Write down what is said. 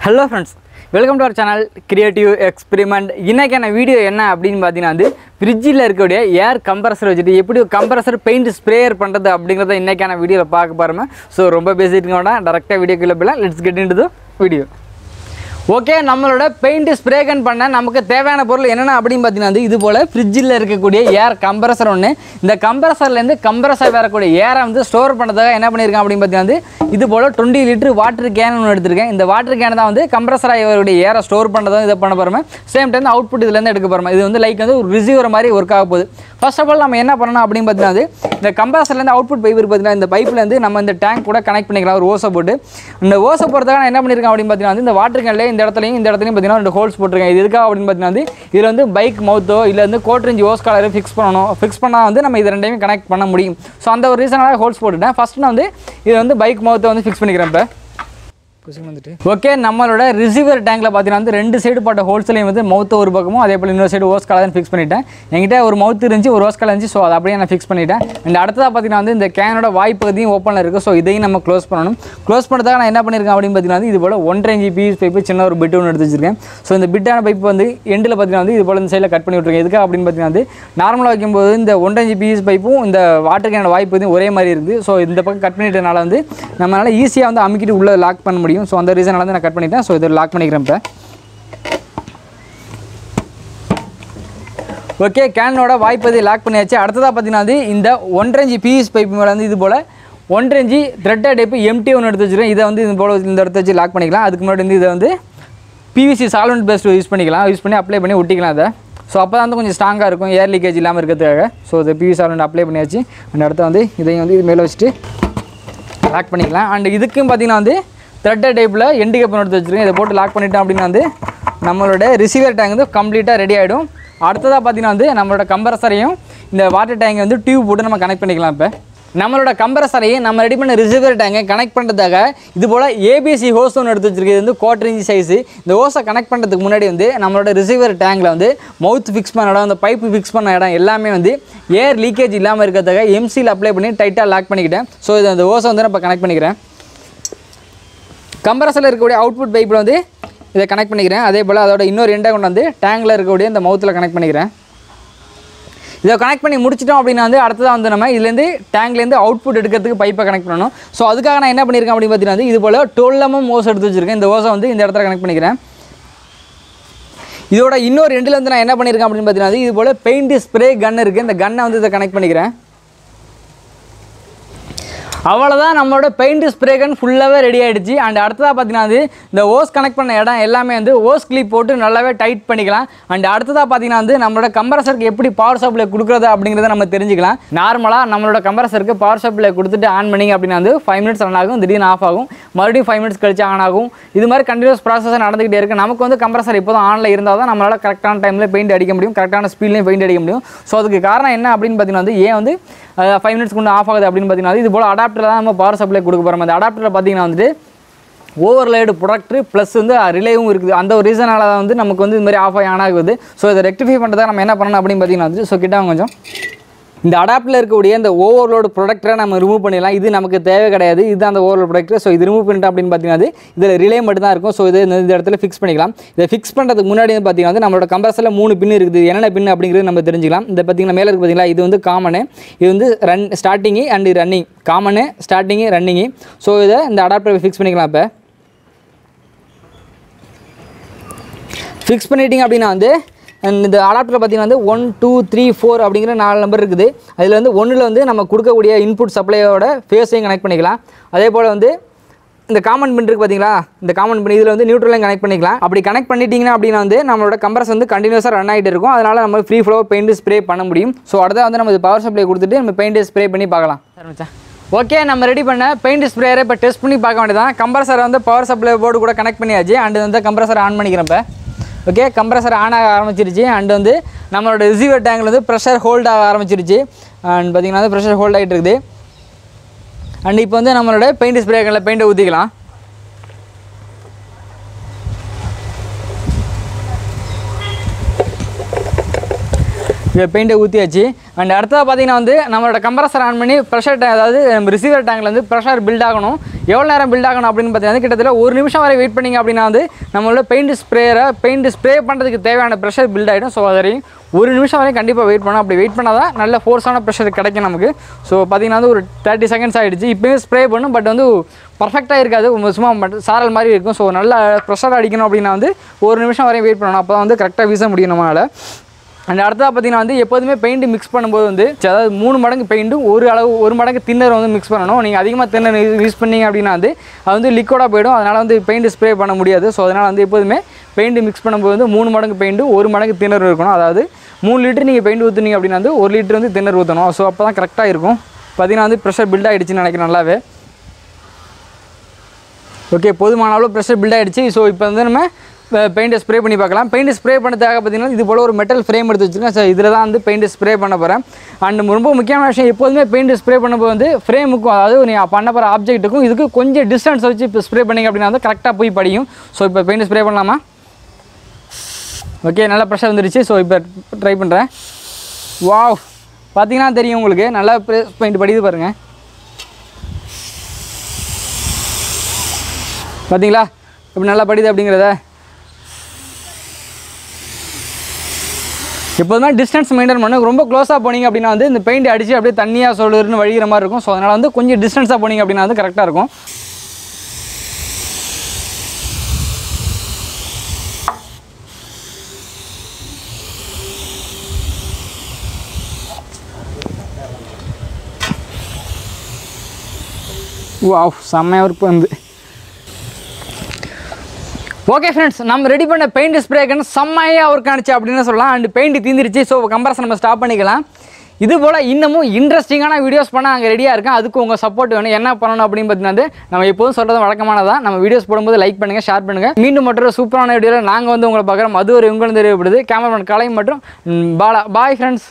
Hello friends, welcome to our channel Creative Experiment. இன்னைக்கான video என்ன அப்படினு பாத்தீங்கன்னா ஃப்ரிட்ஜில இருக்கக்கூடிய ஏர் கம்ப்ரஸர் வச்சிட்டு எப்படி கம்ப்ரஸர் பெயிண்ட் ஸ்ப்ரேயர் பண்றது அப்படிங்கறத இன்னைக்கான வீடியோல பார்க்க போறோம். சோ ரொம்ப பேசிட்டு இருக்கோம்டா டைரக்ட்டா வீடியோக்குள்ள போலாம். Let's get into the video. Okay, நம்மளோட பெயிண்ட் ஸ்ப்ரே கன் பண்ண நமக்கு தேவையான பொருள் என்னென்ன அப்படின்னு பார்த்தீங்கன்னா இது போல் ஃப்ரிட்ஜில் இருக்கக்கூடிய ஏர் கம்ப்ரஸர் ஒன்று. இந்த கம்ப்ரஸர்லேருந்து கம்ப்ரஸர் வரக்கூடிய ஏரை வந்து ஸ்டோர் பண்ணுறதுக்காக என்ன பண்ணியிருக்கேன் அப்படின்னு பார்த்தீங்கன்னா இது போல் 20 லிட்டர் வாட்டர் கேன் ஒன்று எடுத்திருக்கேன். இந்த வாட்டர் கேன் தான் வந்து கம்ப்ரஸர் ஆகியோருடைய ஏரை ஸ்டோர் பண்ணுறதும் இதை பண்ண போகிறோம். சேம் டைம் அவுட்புட் இதுலேருந்து எடுக்க போகிறோம். இது வந்து லைக் வந்து ஒரு ரிசீவர் மாதிரி ஒர்க் ஆக போகுது. ஃபர்ஸ்ட் ஆஃப் ஆல் நம்ம என்ன பண்ணணும் அப்படின்னு பார்த்தீங்கன்னா இந்த கம்ப்ரஸர்லேருந்து அவுட்புட் பைப் பார்த்தீங்கன்னா இந்த பைப்லேருந்து நம்ம இந்த டேங்க் கூட கனெக்ட் பண்ணிக்கலாம் ஒரு ஓசை போட்டு. இந்த ஓசை போகிறதுக்காக நான் என்ன பண்ணியிருக்கேன் அப்படின்னு பார்த்தீங்கன்னா இந்த வாட்டர் கேன்லேயே இந்த இடத்துலையும் பார்த்தீங்கன்னா ரெண்டு ஹோல்ஸ் போட்டிருக்கேன். இது எதுக்காக அப்படின்னு பார்த்தீங்கன்னா இதில் வந்து பைக் மவுத்தோ இல்லை வந்து கோட்ரிஞ்ச் ஓஸ் காலரை ஃபிக்ஸ் பண்ணணும். ஃபிக்ஸ் பண்ணால் வந்து நம்ம இது ரெண்டையும் கனெக்ட் பண்ண முடியும். ஸோ அந்த ஒரு ரீசனாக ஹோல்ஸ் போட்டுட்டேன். ஃபஸ்ட்டு நான் வந்து இதை வந்து பைக் மவுத்தை வந்து ஃபிக்ஸ் பண்ணிக்கிறேன். இப்போ வந்துட்டு ஓகே, நம்மளோட ரிசீவர் டேங்கில் பார்த்தீங்கன்னா ரெண்டு சைடு போட்ட ஹோல்ஸ்லையும் வந்து மவுத்து ஒரு பக்கமும் அதே போல் இன்னொரு சைடு ஓஸ் காலர் ஃபிக்ஸ் பண்ணிட்டேன். என்கிட்ட ஒரு மவுத்து இருந்துச்சு, ஒரு ஓஸ் காலர் இருந்துச்சு. ஸோ அதை அப்படியே நான் ஃபிக்ஸ் பண்ணிட்டேன். அண்ட் அடுத்ததாக பார்த்தீங்கன்னா வந்து இந்த கேனோட வாய்ப்பகுதியும் ஓப்பனில் இருக்குது. ஸோ இதையும் நம்ம க்ளோஸ் பண்ணணும். க்ளோஸ் பண்ணுறதுக்காக நான் என்ன பண்ணியிருக்கேன் அப்படின்னு பார்த்தீங்கன்னா இது போல் 1.5 inch PVC பைப்பு சின்ன ஒரு பிட் ஒன்று எடுத்து வச்சிருக்கேன். ஸோ இந்த பிட்டான பைப்பு வந்து எண்டில் பார்த்தீங்கன்னா வந்து இது போல் இந்த சைடில் கட் பண்ணி விட்ருக்கேன். எதுக்காக அப்படின்னு பார்த்தீங்கன்னா நார்மலாக வைக்கும்போது இந்த 1.5 inch PVC பைப்பும் இந்த வாட்டர் கேனோட வாய்ப்பகுதியும் ஒரே மாதிரி இருக்குது. ஸோ இந்த பக்கம் கட் பண்ணிட்டனால வந்து நம்மளால் ஈஸியாக வந்து அமுக்கிட்டு உள்ளே லாக் பண்ண முடியும். ஸோ அந்த ரீசனால நான் கட் பண்ணிட்டேன். ஸோ இதை லாக் பண்ணிக்கிறேன். இப்போ ஓகே, கேனோட வாய்ப்பதி லாக் பண்ணியாச்சு. அடுத்ததாக பார்த்தீங்கன்னா இந்த 1.5 inch PVC பைப்பு மேலே வந்து இது போல் 1.5 inch த்ரெட்டட் டைப்பு எம்டி ஒன்று எடுத்து வச்சுருக்கேன். இதை வந்து இது போல் இந்த இடத்த வச்சு லாக் பண்ணிக்கலாம். அதுக்கு முன்னாடி வந்து இதை வந்து PVC சால்வெண்ட் பேஸ்ட் யூஸ் பண்ணிக்கலாம். யூஸ் பண்ணி அப்ளை பண்ணி ஒட்டிக்கலாம். அதை ஸோ அப்போ தான் வந்து கொஞ்சம் ஸ்ட்ராங்காக இருக்கும், ஏர் லீக்கேஜ் இல்லாமல் இருக்கிறதுக்காக. ஸோ இதை PVC சால்வெண்ட் அப்ளை பண்ணியாச்சு. அண்ட் அடுத்து வந்து இதையும் வந்து இது மேலே வச்சுட்டு லாக் பண்ணிக்கலாம். அண்ட் இதுக்கும் பார்த்தீங்கன்னா வந்து த்ரெட்டட் டைப்பில் எண்டு கேப் எடுத்து வச்சுருக்கேன். இதை போட்டு லாக் பண்ணிட்டோம் அப்படின்னா வந்து நம்மளோட ரிசீவர் டேங்க் வந்து கம்ப்ளீட்டாக ரெடி ஆகிடும். அடுத்ததாக பார்த்தீங்கன்னா வந்து நம்மளோட கம்ப்ரஸரையும் இந்த வாட்டர் டேங்கை வந்து டியூப் போட்டு நம்ம கனெக்ட் பண்ணிக்கலாம். இப்போ நம்மளோட கம்ப்ரஸரையும் நம்ம ரெடி பண்ண ரிசீவர் டேங்கை கனெக்ட் பண்ணுறதுக்காக இது போல் ABC ஹோஸ் ஒன்று எடுத்து வச்சிருக்கு. இது வந்து 1/4 inch சைஸு. இந்த ஹோஸை கனெக்ட் பண்ணுறதுக்கு முன்னாடி வந்து நம்மளோட ரிசீவர் டேங்கில் வந்து மவுத் ஃபிக்ஸ் பண்ண இடம், அந்த பைப்பு ஃபிக்ஸ் பண்ண இடம் எல்லாமே வந்து ஏர் லீக்கேஜ் இல்லாமல் இருக்கிறதுக்காக MCயில் அப்ளை பண்ணி டைட்டாக லாக் பண்ணிக்கிட்டேன். ஸோ இது அந்த ஹோஸை வந்து நான் கனெக்ட் பண்ணிக்கிறேன். கம்ப்ரஸரில் இருக்கக்கூடிய அவுட்புட் பைப்பில் வந்து இதை கனெக்ட் பண்ணிக்கிறேன். அதே போல் அதோட இன்னொரு எண்டை கொண்டு வந்து டேங்கில் இருக்கக்கூடிய இந்த மவுத்தில் கனெக்ட் பண்ணிக்கிறேன். இதை கனெக்ட் பண்ணி முடிச்சிட்டோம் அப்படின்னா வந்து அடுத்ததாக வந்து நம்ம இதுலேருந்து டேங்க்லேருந்து அவுட்புட் எடுக்கிறதுக்கு பைப்பை கனெக்ட் பண்ணணும். ஸோ அதுக்காக நான் என்ன பண்ணியிருக்கேன் அப்படின்னு பார்த்தீங்கன்னா இது போல் 12 mm ஹோஸ் எடுத்து வச்சிருக்கேன். இந்த ஹோஸை வந்து இந்த இடத்துல கனெக்ட் பண்ணிக்கிறேன். இதோட இன்னொரு எண்டில் வந்து நான் என்ன பண்ணியிருக்கேன் அப்படின்னு பார்த்தீங்கன்னா இது போல் பெயிண்ட் ஸ்ப்ரே கன் இருக்குது. இந்த கன்னை வந்து இதை கனெக்ட் பண்ணிக்கிறேன். அவ்வளோதான், நம்மளோட பெயிண்ட் ஸ்ப்ரே கன் ஃபுல்லாகவே ரெடி ஆகிடுச்சு. அண்ட் அடுத்ததாக பார்த்தீங்கன்னா இந்த ஓஸ் கனெக்ட் பண்ண இடம் எல்லாமே வந்து ஓஸ் கிளிப் போட்டு நல்லாவே டைட் பண்ணிக்கலாம். அண்ட் அடுத்ததாக பார்த்தீங்கன்னா வந்து நம்மளோட கம்ப்ரஸருக்கு எப்படி பவர் சப்ளை கொடுக்குறது அப்படிங்கிறத நம்ம தெரிஞ்சுக்கலாம். நார்மலாக நம்மளோட கம்ப்ரஸருக்கு பவர் சப்ளை கொடுத்துட்டு ஆன் பண்ணிங்க அப்படின்னா வந்து 5 minutes ரன் ஆகும், திடீர்னு ஆஃப் ஆகும், மறுபடியும் 5 minutes கழிச்சு ஆன் ஆகும். இது மாதிரி கண்டினியூஸ் ப்ராசஸ் நடந்துகிட்டே இருக்குது. நமக்கு வந்து கம்ப்ரஸர் இப்போ தான் ஆனில் இருந்தால் தான் நம்மளால் கரெக்டான டைமில் பெயிண்ட் அடிக்க முடியும், கரெக்டான ஸ்பீட்லேயும் பெயிண்ட் அடிக்க முடியும். ஸோ அதுக்கு காரணம் என்ன அப்படின்னு பார்த்தீங்கன்னா வந்து ஏன் வந்து 5 minutes கொண்டு ஆஃப் ஆகுது அப்படின்னு பார்த்தீங்கன்னா இது போல் அடாப்டர் தான் நம்ம பவர் சப்ளை கொடுக்க போகிறோம். அந்த அடாப்டரில் பார்த்தீங்கன்னா வந்துட்டு ஓவர்லைடு ப்ரொடக்ட் ப்ளஸ் வந்து ரிலேவும் இருக்குது. அந்த ஒரு ரீசனால தான் வந்து நமக்கு வந்து இது மாதிரி ஆஃப் ஆகி ஆன் ஆகுது. ஸோ இதை ரெக்டிஃபை பண்ணுறதா நம்ம என்ன பண்ணணும் அப்படின்னு பார்த்தீங்கன்னா வந்து ஸோ கிட்ட கொஞ்சம் இந்த அடாப்டரில் இருக்கக்கூடிய இந்த ஓவர்லோடு ப்ரொடக்டரை நம்ம ரிமூவ் பண்ணிடலாம். இது நமக்கு தேவை கிடையாது, இதுதான் அந்த ஓவர்லோட் ப்ரொடக்டர். ஸோ இது ரிமூவ் பண்ணிட்டோம் அப்படின்னு பார்த்தீங்கன்னா இதில் ரிலே மட்டும் தான் இருக்கும். ஸோ இது இந்த இடத்துல ஃபிக்ஸ் பண்ணிக்கலாம். இதை ஃபிக்ஸ் பண்ணுறதுக்கு முன்னாடி வந்து பார்த்தீங்கன்னா நம்மளோட கம்ப்ரஸரில் 3 பின் இருக்குது. என்னென்ன பின் அப்படிங்கிறது நம்ம தெரிஞ்சிக்கலாம். இந்த பார்த்தீங்கன்னா மேலே இருக்குது பார்த்தீங்களா, இது வந்து காமனு, இது வந்து starting and running, common starting running. So இதை இந்த அடாப்டரை ஃபிக்ஸ் பண்ணிக்கலாம். இப்போ ஃபிக்ஸ் பண்ணிட்டீங்க அப்படின்னா வந்து இந்த அடாப்டரில் பார்த்தீங்கன்னா வந்து 1 2 3 4 அப்படிங்கிற 4 நம்பர் இருக்குது. அதில் வந்து 1ல் வந்து நம்ம கொடுக்கக்கூடிய இன்புட் சப்ளையோட ஃபேஸையும் கனெக்ட் பண்ணிக்கலாம். அதே போல் வந்து இந்த காமன் பின் இருக்குது பார்த்தீங்களா, இந்த காமன் பின் இதில் வந்து நியூட்ரலையும் கனெக்ட் பண்ணிக்கலாம். அப்படி கனெக்ட் பண்ணிட்டீங்கன்னா அப்படின்னா வந்து நம்மளோட கம்ப்ரஸர் வந்து கண்டினியூஸாக ரன் ஆகிட்டு இருக்கும். அதனால் நம்ம ஃப்ரீ ஃப்ளோ பெயிண்ட் ஸ்ப்ரே பண்ண முடியும். ஸோ அடுத்த வந்து நம்ம பவர் சப்ளை கொடுத்துட்டு நம்ம பெயிண்ட் ஸ்ப்ரே பண்ணி பார்க்கலாம். ஓகே, நம்ம ரெடி பண்ண பெயிண்ட் ஸ்ப்ரேயரை இப்போ டெஸ்ட் பண்ணி பார்க்க வேண்டியதான். கம்ப்ரஸரை வந்து பவர் சப்ளை போர்டு கூட கனெக்ட் பண்ணியாச்சு. அண்ட் வந்து கம்ப்ரஸரை ஆன் பண்ணிக்கிறேன். இப்போ ஓகே, கம்ப்ரஸர் ஆன் ஆக ஆரம்பிச்சிருச்சு. அண்ட் வந்து நம்மளோட ரிசீவர் டேங்கில் வந்து ப்ரெஷர் ஹோல்ட் ஆக ஆரம்பிச்சிருச்சு. அண்ட் பார்த்திங்கன்னா வந்து ப்ரெஷர் ஹோல்ட் ஆகிட்டு இருக்குது. அண்ட் இப்போ வந்து நம்மளோட பெயிண்ட் ஸ்ப்ரே கனில் பெயிண்ட்டை ஊற்றிக்கலாம். பெயிண்ட்டை ஊற்றியாச்சு. அண்ட் அடுத்ததாக பார்த்தீங்கன்னா வந்து நம்மளோட கம்ப்ரஸர் ஆன் பண்ணி ப்ரெஷர் அதாவது ரிசீவர் டேங்கில் வந்து ப்ரெஷர் பில்ட் ஆகணும். எவ்வளோ நேரம் பில்ட் ஆகணும் அப்படின்னு பார்த்தீங்கன்னா கிட்டத்தட்ட 1 நிமிஷம் வரை வெயிட் பண்ணிங்க அப்படின்னா வந்து நம்மளோட பெயிண்ட் ஸ்ப்ரே பண்ணுறதுக்கு தேவையான ப்ரெஷர் பில்ட் ஆகிடும். ஸோ வரையும் 1 நிமிஷம் வரையும் கண்டிப்பாக வெயிட் பண்ணணும். அப்படி வெயிட் பண்ணால் தான் நல்ல ஃபோர்ஸான ப்ரெஷர் கிடைக்கும் நமக்கு. ஸோ பார்த்தீங்கன்னா வந்து ஒரு 30 செகண்ட்ஸ் ஆகிடுச்சு. இப்போயும் ஸ்ப்ரே பண்ணும், பட் வந்து பர்ஃபெக்டாக இருக்காது, சும்மா சாரல் மாதிரி இருக்கும். ஸோ நல்லா ப்ரெஷர் அடிக்கணும் அப்படின்னா வந்து 1 நிமிஷம் வரையும் வெயிட் பண்ணணும். அப்போ தான் வந்து கரெக்டாக வீச முடியும் நம்மளால். அண்ட் அடுத்ததாக பார்த்தீங்கன்னா வந்து எப்போதுமே பெயிண்ட் மிக்ஸ் பண்ணும்போது வந்து அதாவது 3 மடங்கு பெயிண்ட்டும் 1 மடங்கு தின்னர் வந்து மிக்ஸ் பண்ணணும். நீங்கள் அதிகமாக தின்னர் யூஸ் பண்ணிங்க அப்படின்னா வந்து அது வந்து லிக்விடாக போயிடும். அதனால் வந்து பெயிண்ட் ஸ்ப்ரே பண்ண முடியாது. ஸோ அதனால் வந்து எப்போதுமே பெயிண்ட் மிக்ஸ் பண்ணும்போது வந்து 3 மடங்கு பெயிண்ட்டும் 1 மடங்கு தின்னர் இருக்கணும். அதாவது 3 லிட்டர் நீங்கள் பெயிண்ட் ஊற்றுனீங்க அப்படின்னா வந்து 1 லிட்டர் வந்து தின்னர் ஊற்றணும். ஸோ அப்போ தான் கரெக்டாக இருக்கும். பார்த்தீங்கன்னா வந்து ப்ரெஷர் பில்ட் ஆகிடுச்சின்னு நினைக்கிறேன் நல்லாவே. ஓகே, போதுமான அளவு ப்ரெஷர் பில்ட் ஆகிடுச்சு. ஸோ இப்போ வந்து நம்ம பெயிண்ட்டை ஸ்ப்ரே பண்ணி பார்க்கலாம். பெயிண்ட் ஸ்ப்ரே பண்ணதுக்காக பார்த்தீங்கன்னா இது போல் ஒரு மெட்டல் ஃப்ரேம் எடுத்து வச்சுருக்கேன். ஸோ இதில் தான் வந்து பெயிண்ட் ஸ்ப்ரே பண்ண போகிறேன். அண்ட் ரொம்ப முக்கியமான விஷயம், எப்போதுமே பெயிண்ட் ஸ்ப்ரே பண்ணும்போது வந்து ஃப்ரேமுக்கும் அதாவது நீங்கள் பண்ண போகிற ஆப்ஜெக்ட்டுக்கும் இதுக்கு கொஞ்சம் டிஸ்டன்ஸ் வச்சு இப்போ ஸ்ப்ரே பண்ணிங்க அப்படின்னா வந்து கரெக்டாக போய் படியும். ஸோ இப்போ பெயிண்ட் ஸ்ப்ரே பண்ணலாமா? ஓகே, நல்லா ப்ரெஷர் வந்துடுச்சு. ஸோ இப்போ ட்ரை பண்ணுறேன். வாவ், பார்த்தீங்கன்னா தெரியும் உங்களுக்கு, நல்லா பெயிண்ட் படிது பாருங்கள். பார்த்தீங்களா இப்போ நல்லா படிது அப்படிங்கிறத. எப்போதுமே டிஸ்டன்ஸ் மெயின்டைன் பண்ண ரொம்ப க்ளோஸாக போனீங்க அப்படின்னா வந்து இந்த பெயிண்ட் அடித்து அப்படியே தண்ணியாக சொல்லுன்னு வழிகிற மாதிரி இருக்கும். ஸோ அதனால் வந்து கொஞ்சம் டிஸ்டன்ஸாக போனீங்க அப்படின்னா வந்து கரெக்டாக இருக்கும். வாவ், செம்மையாக ஒர்க் வந்து. ஓகே ஃப்ரெண்ட்ஸ், நம்ம ரெடி பண்ண பெயிண்ட் ஸ்ப்ரேக்குன்னு செம்மையாக ஒர்க் ஆனிச்சு அப்படின்னு சொல்லலாம். அண்ட் பெயிண்ட் தீந்துருச்சு. ஸோ கம்ப்ரஸர் நம்ம ஸ்டாப் பண்ணிக்கலாம். இது போல் இன்னமும் இன்ட்ரெஸ்டிங்கான வீடியோஸ் பண்ண அங்கே ரெடியாக இருக்கேன். அதுக்கு உங்கள் சப்போர்ட் வேணும். என்ன பண்ணணும் அப்படின்னு பார்த்தீங்கன்னா நம்ம எப்போதும் சொல்கிறது வழக்கமானதான். நம்ம வீடியோஸ் போடும்போது லைக் பண்ணுங்கள், ஷேர் பண்ணுங்கள். மீண்டும் மற்றொரு சூப்பரான வீடியோவில் நாங்கள் வந்து உங்களை பார்க்குறோம். அது ஒரு உங்களுக்கு தெரியப்படுது. கேமராமேன் கலை மற்றும் பாலா. Bye friends.